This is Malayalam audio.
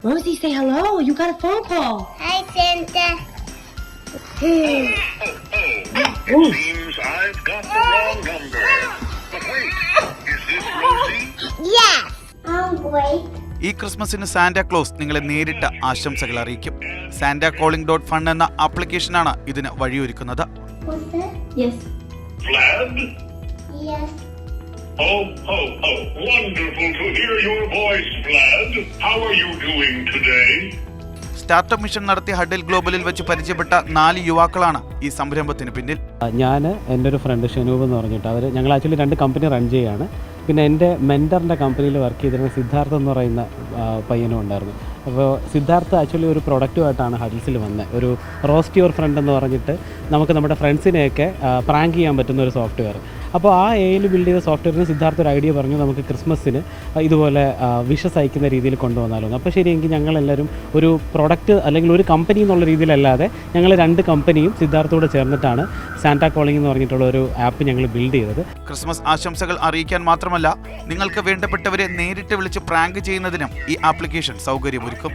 Rosie, say hello. You got a phone call. Hi, Santa. It seems I've got the wrong number. But wait, is this Rosie? Yes. I'm great. ഈ ക്രിസ്മസിന് സാന്റാ ക്ലോസ് നിങ്ങളെ നേരിട്ട് ആശംസകൾ അറിയിക്കും. santacalling.fun എന്ന ആപ്ലിക്കേഷനാണ് ഇതിന് വഴിയൊരുക്കുന്നത്. What's that? Yes. Vlad? Yes. Oh, wonderful to hear your voice, Vlad. How are you doing today? Startup mission നടത്തിയ ഹഡിൽ ഗ്ലോബലിൽ വെച്ച് പരിചയപ്പെട്ട 4 യുവാക്കളാണ് ഈ സംരംഭത്തിന് പിന്നിൽ. ഞാൻ എൻ്റെ ഒരു ഫ്രണ്ട് ഷെനൂബ് എന്ന് പറഞ്ഞിട്ട് ഞങ്ങൾ ആക്ച്വലി 2 കമ്പനി റൺ ചെയ്യുകയാണ്. പിന്നെ എൻ്റെ മെൻറ്ററിൻ്റെ കമ്പനിയിൽ വർക്ക് ചെയ്തിരുന്ന സിദ്ധാർത്ഥ് എന്ന് പറയുന്ന പയ്യനും ഉണ്ടായിരുന്നു. അപ്പോൾ സിദ്ധാർത്ഥ് ആക്ച്വലി ഒരു പ്രൊഡക്റ്റുമായിട്ടാണ് ഹഡിൽസിൽ വന്നത്. ഒരു റോസ്റ്റ് യുവർ ഫ്രണ്ട് എന്ന് പറഞ്ഞിട്ട് നമുക്ക് നമ്മുടെ ഫ്രണ്ട്സിനെയൊക്കെ പ്രാങ്ക് ചെയ്യാൻ പറ്റുന്ന ഒരു സോഫ്റ്റ്വെയർ. അപ്പോൾ ആ എയിൽ ബിൽഡ് ചെയ്ത സോഫ്റ്റ്വെയറിന് സിദ്ധാർത്ഥ ഒരു ഐഡിയ പറഞ്ഞു, നമുക്ക് ക്രിസ്മസിന് ഇതുപോലെ വിഷസ് അയക്കുന്ന രീതിയിൽ കൊണ്ടുവന്നാലോ. അപ്പോൾ ശരിയെങ്കിൽ ഞങ്ങളെല്ലാവരും ഒരു പ്രൊഡക്റ്റ് അല്ലെങ്കിൽ ഒരു കമ്പനി എന്നുള്ള രീതിയിലല്ലാതെ ഞങ്ങൾ 2 കമ്പനിയും സിദ്ധാർത്ഥോട് ചേർന്നിട്ടാണ് സാന്റാ കോളിംഗ് എന്ന് പറഞ്ഞിട്ടുള്ള ഒരു ആപ്പ് ഞങ്ങൾ ബിൽഡ് ചെയ്തത്. ക്രിസ്മസ് ആശംസകൾ അറിയിക്കാൻ മാത്രമല്ല, നിങ്ങൾക്ക് വേണ്ടപ്പെട്ടവരെ നേരിട്ട് വിളിച്ച് പ്രാങ്ക് ചെയ്യുന്നതിനും ഈ ആപ്ലിക്കേഷൻ സൗകര്യമൊരുക്കും.